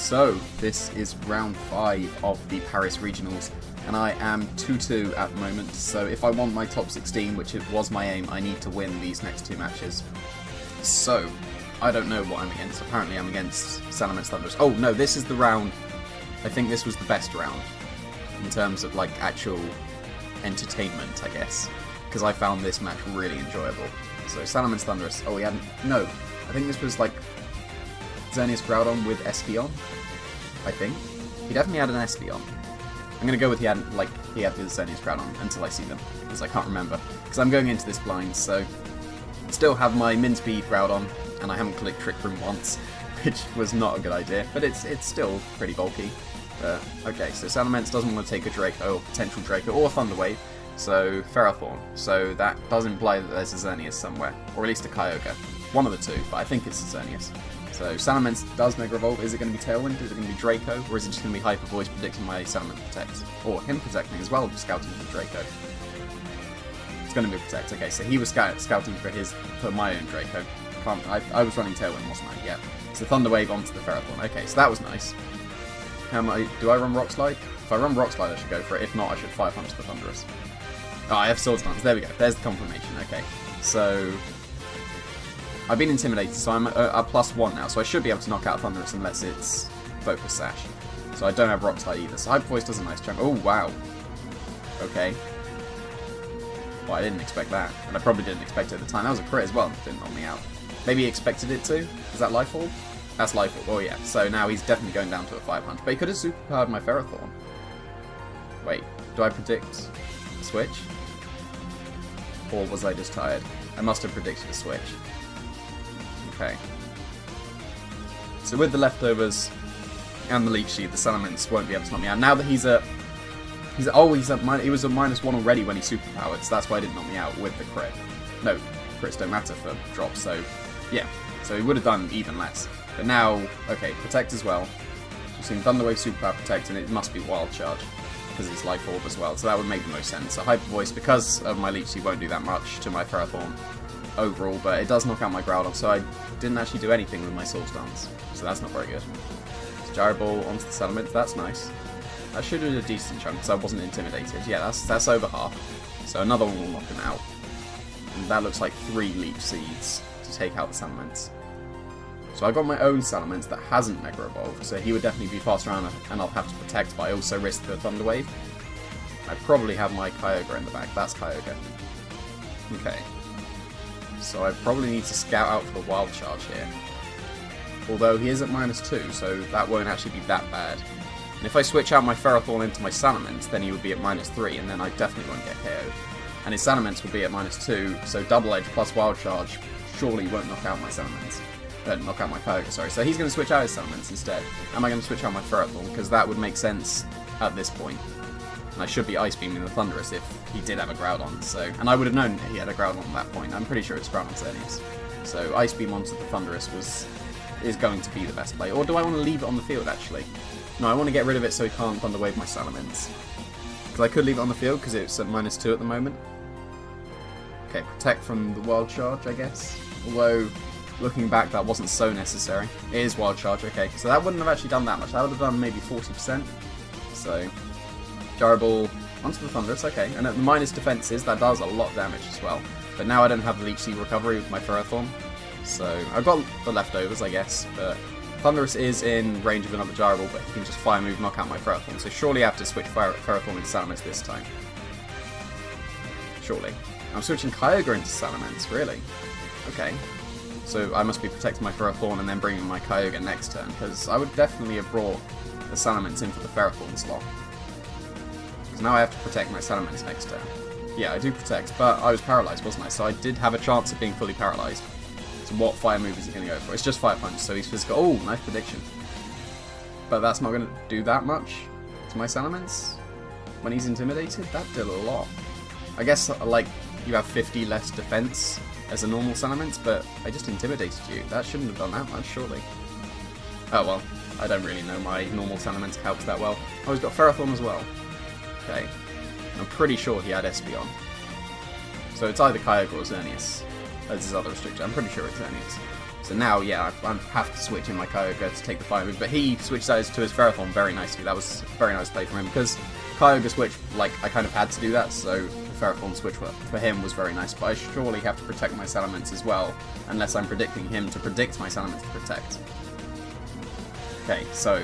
So, this is round 5 of the Paris Regionals, and I am 2-2 at the moment, so if I want my top 16, which it was my aim, I need to win these next 2 matches. So, I don't know what I'm against. Apparently I'm against Salamence Thunderous. Oh no, this is the round, I think this was the best round, in terms of like actual entertainment, I guess, because I found this match really enjoyable. So, Salamence Thunderous, oh he hadn't, no, I think this was like Xerneas Groudon with Espeon, I think. He definitely had an Espeon. I'm going to go with he had the Xerneas Groudon until I see them, because I can't remember. Because I'm going into this blind, so still have my min speed Groudon, and I haven't clicked Trick Room once, which was not a good idea, but it's still pretty bulky. Okay, so Salamence doesn't want to take a Draco, or potential Draco, or Thunder Wave, so Ferrothorn. So that does imply that there's a Xerneas somewhere, or at least a Kyogre. One of the two, but I think it's a Xerneas. So Salamence does Mega Evolve. Is it going to be Tailwind? Is it going to be Draco? Or is it just going to be Hyper Voice predicting my Salamence Protect? Or him protecting as well, scouting for Draco. It's going to be Protect. Okay, so he was scouting for my own Draco. I was running Tailwind, wasn't I? Yeah. So Thunder Wave onto the Ferrothorn. Okay, so that was nice. Do I run Rock Slide? If I run Rock Slide, I should go for it. If not, I should Fire Punch the Thunderous. Oh, I have Swords Dance. There we go. There's the confirmation. Okay, so I've been intimidated, so I'm at +1 now, so I should be able to knock out Thunderous unless it's Focus Sash. So I don't have Rock Slide either, so Hyper Voice does a nice chunk. Oh, wow. Okay. Well, I didn't expect that, and I probably didn't expect it at the time. That was a crit as well, didn't knock me out. Maybe he expected it to? Is that Life Orb? That's Life Orb, oh yeah. So now he's definitely going down to a 5 punch, but he could have superpowered my Ferrothorn. Wait, do I predict a switch? Or was I just tired? I must have predicted a switch. Okay. So with the leftovers and the Leech Seed, the Salamence won't be able to knock me out. Now that he was at -1 already when he superpowered, so that's why he didn't knock me out with the crit. No, crits don't matter for drops, so yeah. So he would have done even less. But now, okay, Protect as well. We've seen Thunder Wave Superpower Protect, and it must be Wild Charge, because it's Life Orb as well, so that would make the most sense. So Hyper Voice, because of my Leech Seed, won't do that much to my Ferrothorn overall, but it does knock out my Groudon, so I didn't actually do anything with my Swords Dance, so that's not very good. So Gyro Ball onto the Salamence, that's nice. That should have been a decent chunk, because I wasn't intimidated. Yeah, that's over half. So another one will knock him out. And that looks like 3 Leech Seeds to take out the Salamence. So I got my own Salamence that hasn't Mega Evolved, so he would definitely be faster around, and I'll have to Protect, but I also risk the Thunder Wave. I probably have my Kyogre in the back. That's Kyogre. Okay. So I probably need to scout out for the Wild Charge here. Although he is at -2, so that won't actually be that bad. And if I switch out my Ferrothorn into my Salamence, then he would be at -3, and then I definitely won't get KO'd. And his Salamence will be at -2, so Double Edge plus Wild Charge surely won't knock out my Salamence. Knock out my Kyogre, sorry. So he's going to switch out his Salamence instead. Am I going to switch out my Ferrothorn? Because that would make sense at this point. And I should be Ice Beaming the Thunderous if he did have a Groudon, so... And I would have known he had a Groudon at that point. I'm pretty sure it's Groudon Xerneas. So Ice Beam onto the Thunderous is going to be the best play. Or do I want to leave it on the field, actually? No, I want to get rid of it so he can't Thunder Wave my Salamence. Because I could leave it on the field, because it's at -2 at the moment. Okay, Protect from the Wild Charge, I guess. Although, looking back, that wasn't so necessary. It is Wild Charge, okay. So that wouldn't have actually done that much. That would have done maybe 40%. So... Gyro Ball onto the Thunderous, okay. And at the minus defenses, that does a lot of damage as well. But now I don't have the Leech Seed recovery with my Ferrothorn. So I've got the leftovers, I guess. But Thunderous is in range of another Gyro Ball, but he can just Fire Move, knock out my Ferrothorn. So surely I have to switch Ferrothorn into Salamence this time. Surely. I'm switching Kyogre into Salamence, really? Okay. So I must be protecting my Ferrothorn and then bringing my Kyogre next turn, because I would definitely have brought the Salamence in for the Ferrothorn slot. Now I have to protect my Salamence next turn. Yeah, I do protect, but I was paralysed, wasn't I? So I did have a chance of being fully paralysed. So what Fire move is he going to go for? It's just Fire Punch, so he's physical. Oh, nice prediction. But that's not going to do that much to my Salamence. When he's intimidated, that did a lot. I guess, like, you have 50 less defense as a normal Salamence, but I just intimidated you. That shouldn't have done that much, surely. Oh well, I don't really know my normal Salamence calcs that well. Oh, he's got Ferrothorn as well. Okay. I'm pretty sure he had Espeon. So it's either Kyogre or Xerneas as his other restrictor. I'm pretty sure it's Xerneas. So So now, yeah, I have to switch in my Kyogre to take the fire move, but he switched those to his Ferrothorn very nicely. That was a very nice play from him, because Kyogre switch, like, I kind of had to do that, so the Ferrothorn switch for him was very nice, but I surely have to protect my Salamence as well, unless I'm predicting him to predict my Salamence to protect. Okay, so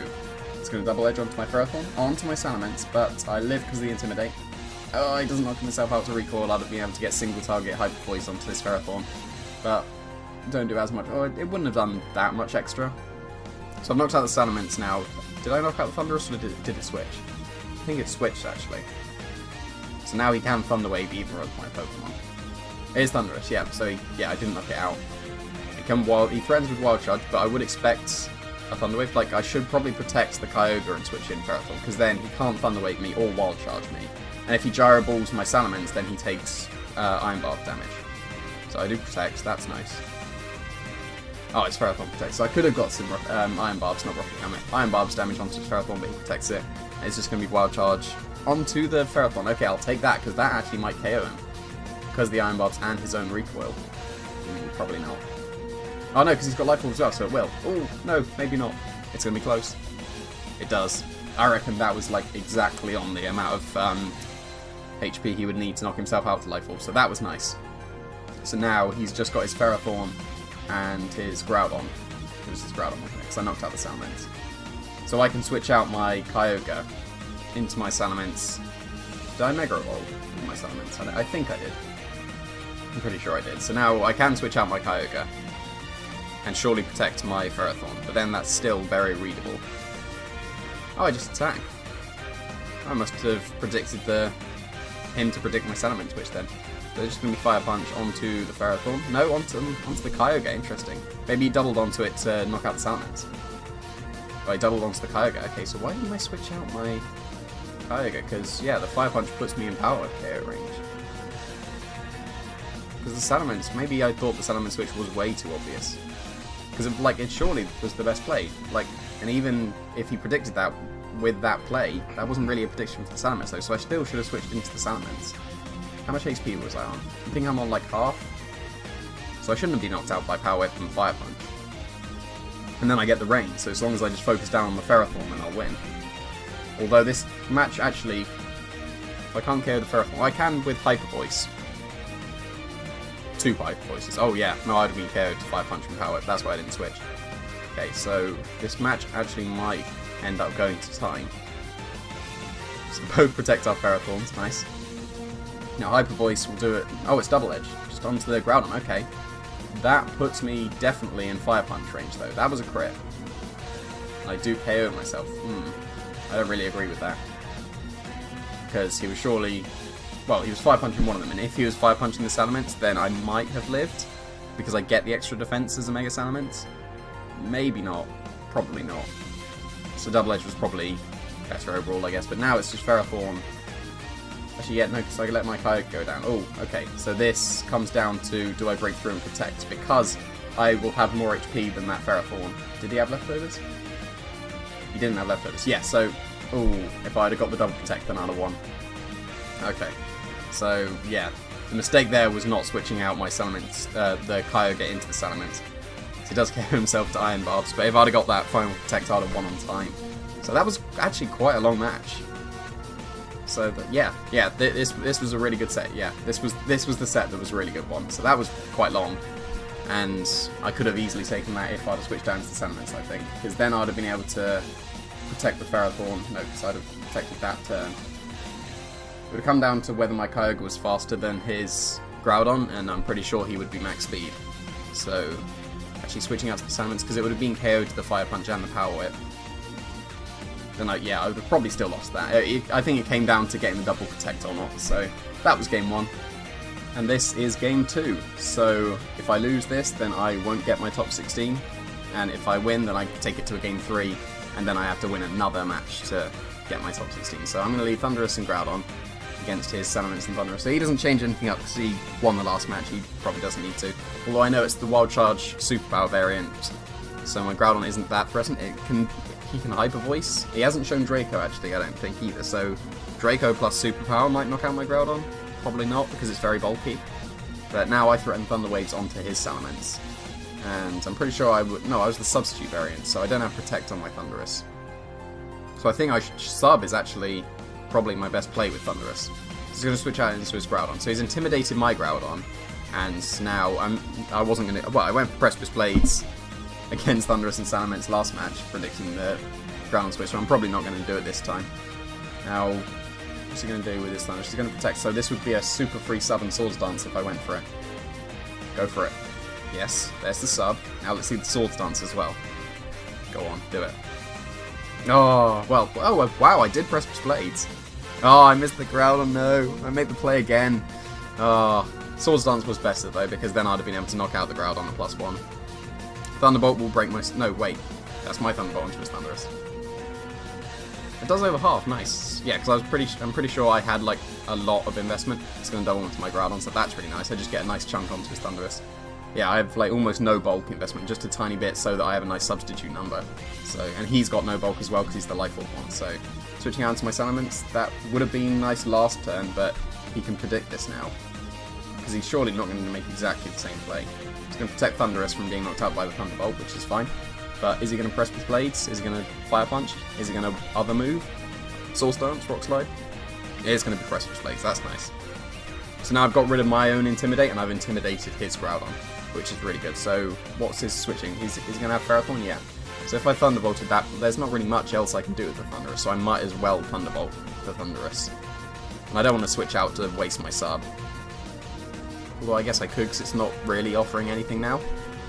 it's going to double edge onto my Ferrothorn, onto my Salamence, but I live because of the Intimidate. Oh, he doesn't knock himself out to recoil. I'd have been able to get single target Hyper Voice onto this Ferrothorn, but don't do as much. Oh, it wouldn't have done that much extra. So I've knocked out the Salamence now. Did I knock out the Thunderous, or did it switch? I think it switched, actually. So now he can Thunder Wave either of my Pokemon. It is Thunderous, yeah, so yeah, I didn't knock it out. He threatens with Wild Charge, but I would expect a Thunder Wave. Like, I should probably protect the Kyogre and switch in Ferrothorn, because then he can't Thunder Wave me or Wild Charge me. And if he Gyro Balls my Salamence, then he takes Iron Barb damage. So I do protect, that's nice. Oh, it's Ferrothorn protect. So I could have got some Iron Barbs, not Rocket Helmet. Iron Barbs damage onto Ferrothorn, but he protects it. And it's just going to be Wild Charge onto the Ferrothorn. Okay, I'll take that, because that actually might KO him. Because of the Iron Barbs and his own recoil. Probably not. Oh no, because he's got Life Orb as well, so it will. Oh, no, maybe not. It's going to be close. It does. I reckon that was like exactly on the amount of HP he would need to knock himself out to Life Orb, so that was nice. So now he's just got his Ferrothorn and his Groudon. It was his Groudon, wasn't it? Because I knocked out the Salamence. So I can switch out my Kyogre into my Salamence. Did I Mega Evolve with my Salamence? I think I did. I'm pretty sure I did. So now I can switch out my Kyogre and surely protect my Ferrothorn, but then that's still very readable. Oh, I just attack. I must have predicted him to predict my Salamence switch then. So it's just going to be Fire Punch onto the Ferrothorn. No, onto the Kyogre, interesting. Maybe he doubled onto it to knock out the Salamence. Oh, he doubled onto the Kyogre. Okay, so why didn't I switch out my Kyogre? Because, yeah, the Fire Punch puts me in power KO range. Because the Salamence, maybe I thought the Salamence switch was way too obvious. Because, like, it surely was the best play. Like, and even if he predicted that with that play, that wasn't really a prediction for the Salamence though, so I still should have switched into the Salamence. How much HP was I on? I think I'm on like half. So I shouldn't have been knocked out by Power Whip and Fire Punch. And then I get the Rain, so as long as I just focus down on the Ferrothorn, then I'll win. Although this match actually, if I can't KO the Ferrothorn, I can with Hyper Voice. 2 Hyper Voices. Oh yeah, no, I'd have been KO'd to Fire Punch and Power Whip, that's why I didn't switch. Okay, so this match actually might end up going to time. So both protect our Ferrothorns, nice. Now Hyper Voice will do it. Oh, it's Double Edge, just onto the Groudon, okay. That puts me definitely in Fire Punch range though, that was a crit. I do KO myself, I don't really agree with that. Because he was surely, well, he was Fire Punching one of them, and if he was Fire Punching the Salamence, then I might have lived, because I get the extra defense as a Mega Salamence. Maybe not. Probably not. So Double Edge was probably better overall, I guess. But now it's just Ferrothorn. Actually, yeah, no, because I can let my Kyogre go down. Oh, okay. So this comes down to, do I break through and protect? Because I will have more HP than that Ferrothorn. Did he have leftovers? He didn't have leftovers. Yeah, so, oh, if I'd have got the double protect, then I'd have won. Okay. So, yeah. The mistake there was not switching out my Salamence, the Kyogre into the Salamence. He does KO himself to Iron Barbs, but if I'd have got that final protect, I'd have won on time. So that was actually quite a long match. So yeah, this was a really good set. Yeah, this was the set that was a really good one. So that was quite long, and I could have easily taken that if I'd have switched down to the Salamence, I think, because then I'd have been able to protect the Ferrothorn. No, because I'd have protected that turn. It would have come down to whether my Kyogre was faster than his Groudon, and I'm pretty sure he would be max speed. So actually switching out to the Salamence, because it would have been KO'd to the Fire Punch and the Power Whip. Then I would have probably still lost that. I think it came down to getting the double protect or not, so that was game 1. And this is game 2, so if I lose this, then I won't get my top 16, and if I win, then I take it to a game 3, and then I have to win another match to get my top 16. So I'm going to leave Thundurus and Groudon against his Salamence and Thundurus. So he doesn't change anything up because he won the last match, he probably doesn't need to. Although I know it's the Wild Charge Superpower variant, so my Groudon isn't that present. He can Hyper Voice. He hasn't shown Draco actually, I don't think either, so Draco plus Superpower might knock out my Groudon. Probably not, because it's very bulky. But now I threaten Thunder Waves onto his Salamence. And I'm pretty sure I would... No, I was the substitute variant, so I don't have Protect on my Thunderous. So I think Sub is actually probably my best play with Thunderous. He's going to switch out into his Groudon. So he's intimidated my Groudon, and now I wasn't going to... Well, I went for Precipice Blades against Thunderous and Salamence last match, predicting the Groudon switch, so I'm probably not going to do it this time. Now, what's he going to do with his Thunderous? He's going to Protect, so this would be a super free Sub and Swords Dance if I went for it. Go for it. Yes, there's the Sub. Now let's see the Swords Dance as well. Go on, do it. Oh, well, oh, wow, I did Precipice Blades. Oh, I missed the Groudon, no. I made the play again. Oh, Swords Dance was better, though, because then I'd have been able to knock out the Groudon the +1. Thunderbolt will break my... No, wait. That's my Thunderbolt onto his Thunderous. It does over half, nice. Yeah, because I'm pretty sure I had, like, a lot of investment. It's going to double onto my Groudon, so that's really nice. I just get a nice chunk onto his Thunderous. Yeah, I have, like, almost no bulk investment, just a tiny bit so that I have a nice substitute number. So, and he's got no bulk as well because he's the Life Orb one, so... Switching out into my Salamence, that would have been nice last turn, but he can predict this now. Because he's surely not going to make exactly the same play. He's going to protect Thunderous from being knocked out by the Thunderbolt, which is fine. But is he going to Precipice Blades? Is he going to Fire Punch? Is he going to Other Move? Source Dance? Rock Slide? It is going to be Precipice Blades, that's nice. So now I've got rid of my own Intimidate, and I've intimidated his Groudon, which is really good. So what's his switching? Is he going to have Ferrothorn? Yeah. So if I Thunderbolted that, there's not really much else I can do with the Thunderous, so I might as well Thunderbolt the Thunderous. And I don't want to switch out to waste my sub. Although I guess I could, because it's not really offering anything now.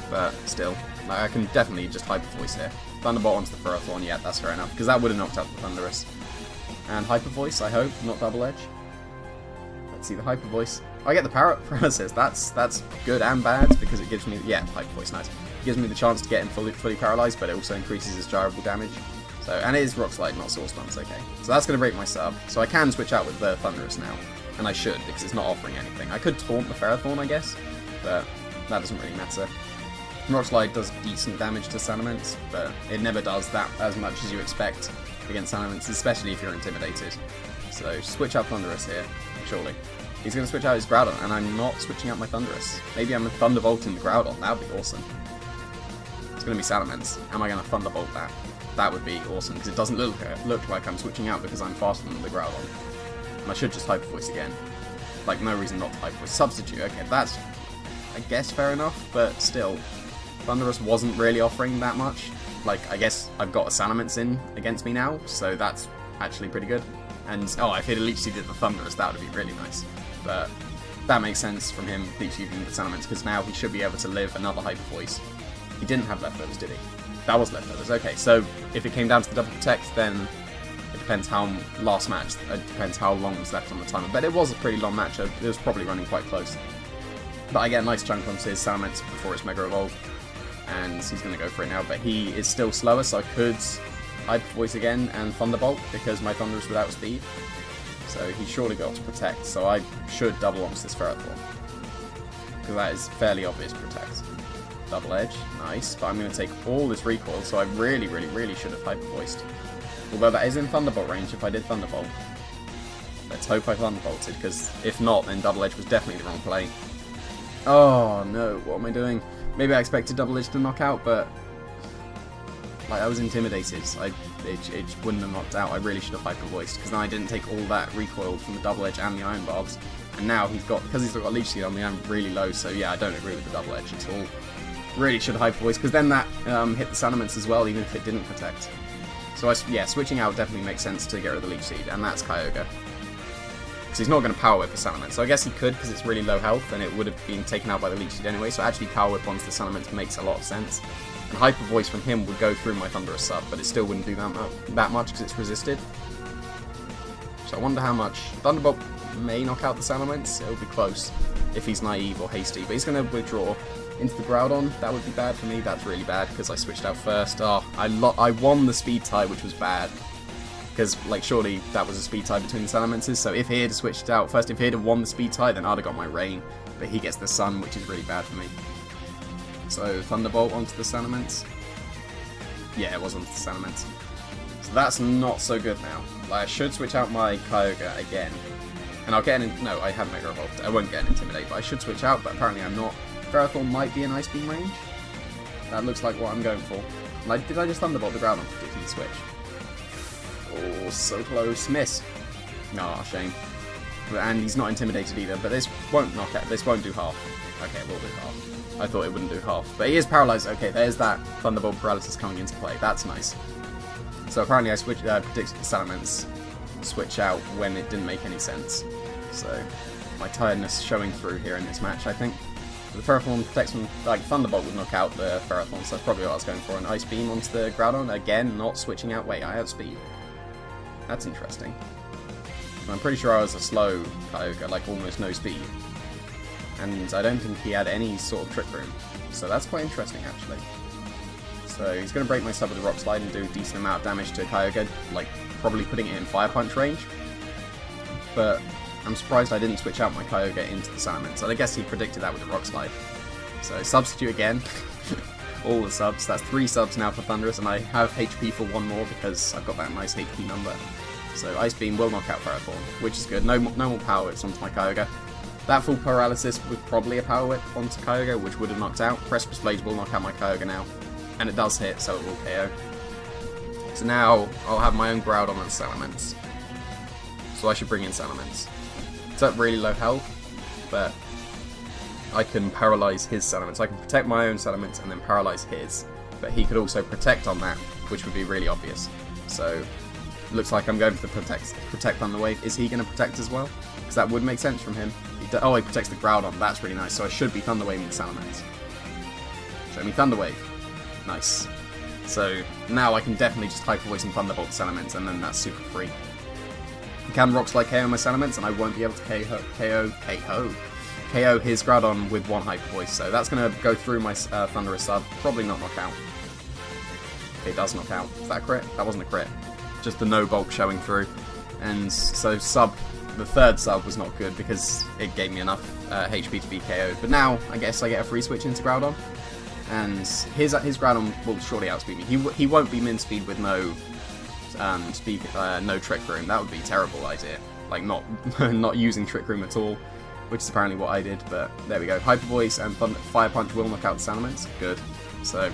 But still, like, I can definitely just Hyper Voice here. Thunderbolt onto the Ferrothorn, yeah, that's fair enough, because that would have knocked out the Thunderous. And Hyper Voice, I hope, not Double Edge. Let's see the Hyper Voice. I get the Paralysis. That's good and bad, because it gives me... Yeah, Hyper Voice, nice. It gives me the chance to get him fully paralyzed, but it also increases his gyrable damage. So, and it is Rock Slide, not Source Dance, okay. So that's going to break my sub. So I can switch out with the Thunderous now. And I should, because it's not offering anything. I could Taunt the Ferrothorn, I guess, but that doesn't really matter. Rock Slide does decent damage to Salamence, but it never does that as much as you expect against Salamence, especially if you're intimidated. So switch out Thunderous here, surely. He's going to switch out his Groudon, and I'm not switching out my Thunderous. Maybe I'm Thunderbolting the Groudon, that would be awesome. It's going to be Salamence. Am I going to Thunderbolt that? That would be awesome, because it doesn't look like I'm switching out because I'm faster than the Groudon. And I should just Hyper Voice again. Like, no reason not to Hyper Voice. Substitute, okay, that's, I guess, fair enough, but still, Thunderous wasn't really offering that much. Like, I guess I've got a Salamence in against me now, so that's actually pretty good. And, oh, if he'd Leech Seeded the Thunderous, that would be really nice. But that makes sense from him Leech Seeding the Salamence, because now he should be able to live another Hyper Voice. He didn't have Leftovers, did he? That was Leftovers, okay. So, if it came down to the Double Protect, then it depends how, last match, it depends how long was left on the timer. But it was a pretty long match, it was probably running quite close. But I get a nice chunk onto his Salamence before it's Mega Evolve. And he's going to go for it now, but he is still slower, so I could Hyper Voice again and Thunderbolt, because my Thunder is without speed. So he's surely got to Protect, so I should double onto this Ferrothorn. Because that is fairly obvious Protect. Double Edge, nice, but I'm going to take all this recoil, so I really should have Hyper Voiced. Although that is in Thunderbolt range if I did Thunderbolt. Let's hope I Thunderbolted, because if not, then Double Edge was definitely the wrong play. Oh no, what am I doing? Maybe I expected Double Edge to knock out, but like, I was intimidated. It wouldn't have knocked out. I really should have Hyper Voiced, because then I didn't take all that recoil from the Double Edge and the Iron Barbs. And now because he's got Leech Seed on me, I'm really low, so yeah, I don't agree with the Double Edge at all. Really should have Hyper Voiced, because then that hit the Salamence as well, even if it didn't Protect. So yeah, switching out definitely makes sense to get rid of the Leech Seed, and that's Kyogre. Because he's not going to Power Whip the Salamence, so I guess he could, because it's really low health, and it would have been taken out by the Leech Seed anyway, so actually Power Whip onto the Salamence makes a lot of sense. And Hyper Voice from him would go through my Thunderous sub, but it still wouldn't do that much, because it's resisted. So I wonder how much. Thunderbolt may knock out the Salamence, it'll be close, if he's naive or hasty, but he's going to withdraw into the Groudon. That would be bad for me, that's really bad, because I switched out first. Oh, I won the speed tie, which was bad. Because, like, surely that was a speed tie between the Salamences, so if he had switched out first, if he had won the speed tie, then I'd have got my Rain, but he gets the Sun, which is really bad for me. So, Thunderbolt onto the Salamence. Yeah, it was onto the Salamence. So that's not so good now. Like, I should switch out my Kyogre again. And I'll get an... No, I have Mega Evolved. I won't get an Intimidate, but I should switch out, but apparently I'm not. Ferrothorn might be an Ice Beam range. That looks like what I'm going for. Like, did I just Thunderbolt the Groudon predicting the switch? Oh, so close. Miss. Aw, shame. And he's not intimidated either, but this won't knock out. This won't do half. Okay, it will do half. I thought it wouldn't do half. But he is paralyzed. Okay, there's that Thunderbolt paralysis coming into play. That's nice. So apparently I predicted the Salamence switch out when it didn't make any sense. So my tiredness showing through here in this match, I think. The Ferrothorn protects from, like, Thunderbolt would knock out the Ferrothorn, so that's probably what I was going for. An Ice Beam onto the Groudon. Again, not switching out. Wait, I have speed. That's interesting. I'm pretty sure I was a slow Kyogre, like almost no speed. And I don't think he had any sort of Trick Room. So that's quite interesting, actually. So he's going to break my sub with a Rock Slide and do a decent amount of damage to Kyogre, like probably putting it in Fire Punch range. But I'm surprised I didn't switch out my Kyogre into the Salamence. And I guess he predicted that with the Rock Slide. So substitute again. All the subs. That's 3 subs now for Thundurus, and I have HP for 1 more because I've got that nice HP number. So Ice Beam will knock out Ferrothorn, which is good. No more Power Whips onto my Kyogre. That full Paralysis was probably a Power Whip onto Kyogre, which would have knocked out. Precipice Blade will knock out my Kyogre now. And it does hit, so it will KO. So now I'll have my own Groudon and Salamence. So I should bring in Salamence. It's at really low health, but I can paralyze his Salamence. I can protect my own Salamence and then paralyze his. But he could also protect on that, which would be really obvious. So looks like I'm going for the protect Thunder Wave. Is he going to protect as well? Because that would make sense from him. Oh, he protects the Groudon. That's really nice. So I should be Thunder Waving the Salamence. Show me Thunder Wave. Nice. So now I can definitely just Hyper Voice and Thunderbolt the Salamence, and then that's super free. I can Rock Slide KO my Salamence, and I won't be able to KO his Groudon with 1 Hyper Voice. So that's going to go through my Thundurus sub. Probably not knock out. Okay, it does knock out. Is that a crit? That wasn't a crit. Just the no bulk showing through. And so the third sub was not good because it gave me enough HP to be KO'd. But now I guess I get a free switch into Groudon, and his Groudon will surely outspeed me. He won't be min speed with no no Trick Room. That would be a terrible idea. Like not using Trick Room at all, which is apparently what I did. But there we go. Hyper Voice and Fire Punch will knock out the Salamence. Good. So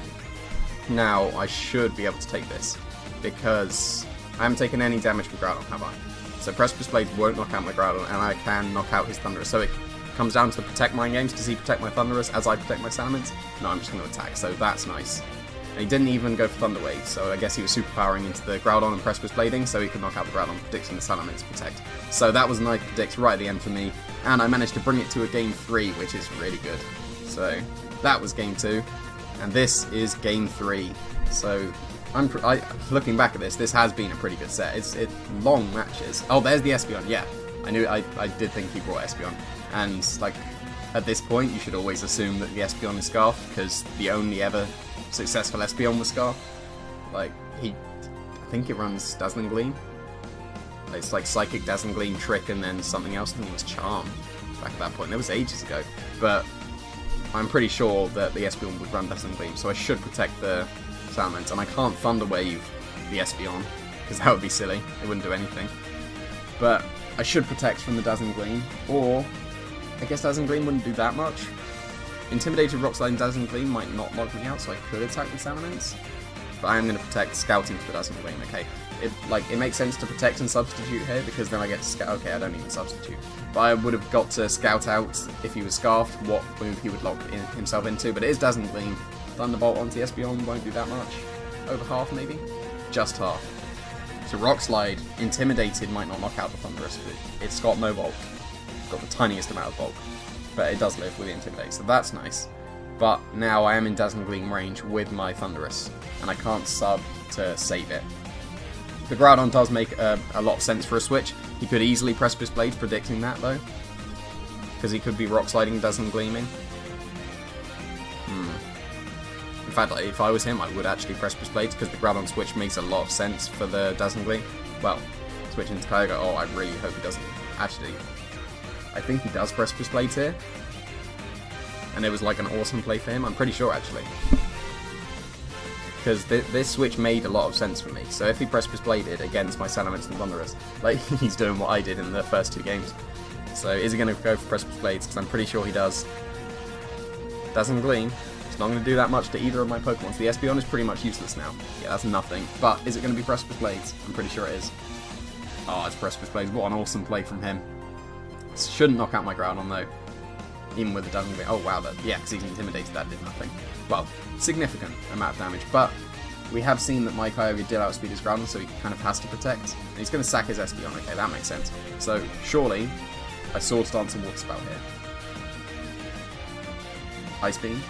now I should be able to take this because I haven't taken any damage from Groudon, have I? So Precipice Blade won't knock out my Groudon, and I can knock out his Thundurus. So it comes down to the Protect Mind games. Does he protect my Thundurus as I protect my Salamence? No, I'm just going to attack, so that's nice. And he didn't even go for Thunder Wave, so I guess he was superpowering into the Groudon and Precipice Blading, so he could knock out the Groudon, predicting the Salamence protect. So that was a nice predict right at the end for me, and I managed to bring it to a Game 3, which is really good. So that was Game 2, and this is Game 3. So looking back at this has been a pretty good set. It's long matches. Oh, there's the Espeon. Yeah, I did think he brought Espeon. And like at this point, you should always assume that the Espeon is Scarf because the only ever successful Espeon was Scarf. Like I think it runs Dazzling Gleam. It's like Psychic, Dazzling Gleam, Trick, and then something else. I think it was Charm. Back at that point, that was ages ago. But I'm pretty sure that the Espeon would run Dazzling Gleam, so I should protect the Salamence, and I can't Thunder Wave the Espeon, because that would be silly, it wouldn't do anything. But I should protect from the Dazzling Gleam, or I guess Dazzling Gleam wouldn't do that much. Intimidated Rock Slide and Dazzling Gleam might not knock me out, so I could attack the Salamence. But I am going to protect Scouting for the Dazzling Gleam, okay. It makes sense to protect and substitute here, because then I get to scout. Okay, I don't even substitute. But I would have got to scout out, if he was Scarfed, what move he would lock himself into. But it is Dazzling Gleam. Thunderbolt onto the Espeon won't do that much. Over half, maybe? Just half. So Rock Slide, Intimidated might not knock out the Thundurus, but it's got no bulk. It's got the tiniest amount of bulk. But it does live with the Intimidate, so that's nice. But now I am in Dazzling Gleam range with my Thundurus, and I can't sub to save it. The Groudon does make a lot of sense for a switch. He could easily Precipice Blade, predicting that though. Because he could be Rock Sliding, Dazzling Gleaming. In fact, like, if I was him, I would actually Precipice Blade, because the Groudon switch makes a lot of sense for the Dazzling Gleam. Well, switching to Kyogre, oh, I really hope he doesn't. Actually, I think he does Precipice Blade here. And it was like an awesome play for him, I'm pretty sure actually. Because this switch made a lot of sense for me. So if he Precipice Bladed against my Salamence and Thundurus, like, he's doing what I did in the first 2 games. So is he going to go for Precipice Blades? Because I'm pretty sure he does. Dazzling Gleam. It's not going to do that much to either of my Pokemon. The Espeon is pretty much useless now. Yeah, that's nothing. But is it going to be Precipice Blades? I'm pretty sure it is. Oh, it's Precipice Blades. What an awesome play from him. Shouldn't knock out my Groudon though. Even with the Dazzling Gleam. Oh wow, yeah, because he's intimidated, that did nothing. Well, significant amount of damage, but we have seen that my Kyogre did outspeed his Groudon, so he kind of has to protect. And he's going to sack his Espeon. Okay, that makes sense. So, surely, I Swords Dance and Water Spout here. Ice Beam.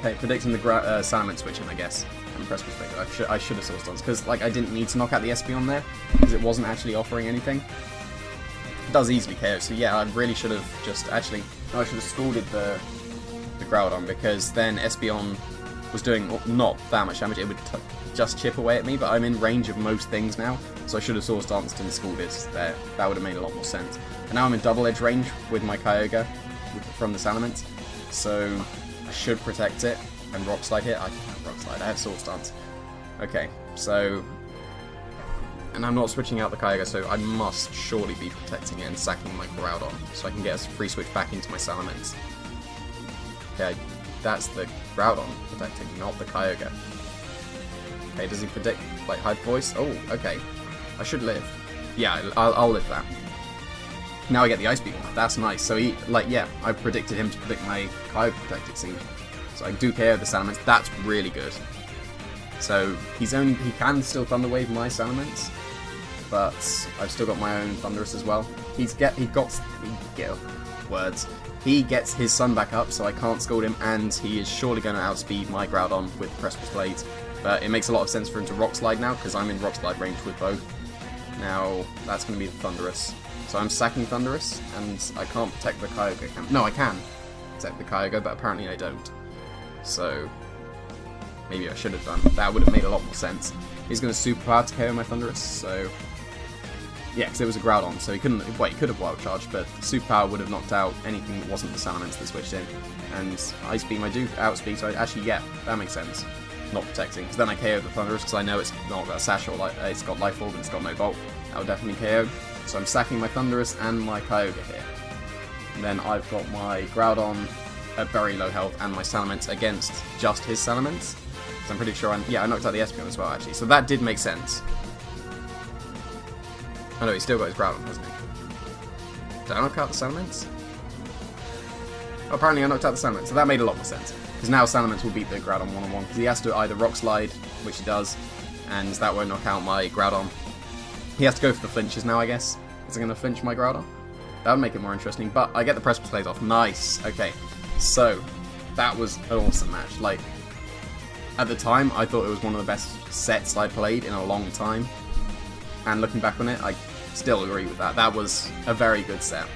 Okay, predicting the Salamence switching, I guess. And Precipice Blade. I should have Swords Dance, because like, I didn't need to knock out the Espeon there, because it wasn't actually offering anything. It does easily KO, so yeah, I really should have just actually... I should have scalded the Groudon, because then Espeon was doing not that much damage. It would just chip away at me, but I'm in range of most things now, so I should have Swords Danced and scalded there. That would have made a lot more sense. And now I'm in double edge range with my Kyogre from the Salamence, so I should protect it and Rock Slide here. I can't Rock Slide, I have Swords Dance. Okay, so... And I'm not switching out the Kyogre, so I must surely be protecting it and sacking my Groudon, so I can get a free switch back into my Salamence. Okay, that's the Groudon protecting, not the Kyogre. Okay, does he predict, like, Hyper Voice? Oh, okay. I should live. Yeah, I'll live that. Now I get the Ice Beam. That's nice. So he, like, yeah, I predicted him to predict my Kyogre Protect, it seemed. So I do KO the Salamence. That's really good. So he can still Thunder Wave my Salamence, but I've still got my own Thundurus as well. He gets his Sun back up, so I can't scold him, and he is surely going to outspeed my Groudon with Precipice Blades. But it makes a lot of sense for him to Rock Slide now, because I'm in Rock Slide range with both. Now, that's going to be the Thundurus. So I'm sacking Thundurus, and I can't protect the Kyogre. No, I can protect the Kyogre, but apparently I don't. So, maybe I should have done. That would have made a lot more sense. He's going to Superpower to KO my Thundurus, so... Yeah, because it was a Groudon, so he couldn't... Well, he could have Wild Charged, but Superpower would have knocked out anything that wasn't the Salamence that switched in. And Ice Beam I do outspeed, so actually, yeah, that makes sense. Not protecting, because then I KO the Thundurus, because I know it's not got a Sash or it's got Life Orb and it's got no Volt. That would definitely KO. So I'm sacking my Thundurus and my Kyogre here. And then I've got my Groudon at very low health and my Salamence against just his Salamence. So I'm pretty sure I knocked out the Espeon as well, actually. So that did make sense. Oh no, he's still got his Groudon, hasn't he? Did I knock out the Salamence? Oh, apparently I knocked out the Salamence, so that made a lot more sense. Because now Salamence will beat the Groudon one-on-one, because he has to either Rock Slide, which he does, and that won't knock out my Groudon. He has to go for the flinches now, I guess. Is it going to flinch my Groudon? That would make it more interesting, but I get the Precipice Blades off. Nice! Okay, so that was an awesome match. Like, at the time, I thought it was one of the best sets I played in a long time. And looking back on it, I still agree with that. That was a very good set.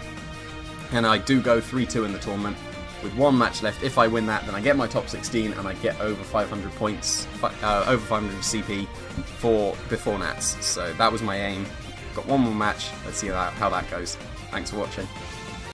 And I do go 3-2 in the tournament with one match left. If I win that, then I get my top 16 and I get over 500 points, over 500 CP before Nats. So that was my aim. Got one more match. Let's see how that goes. Thanks for watching.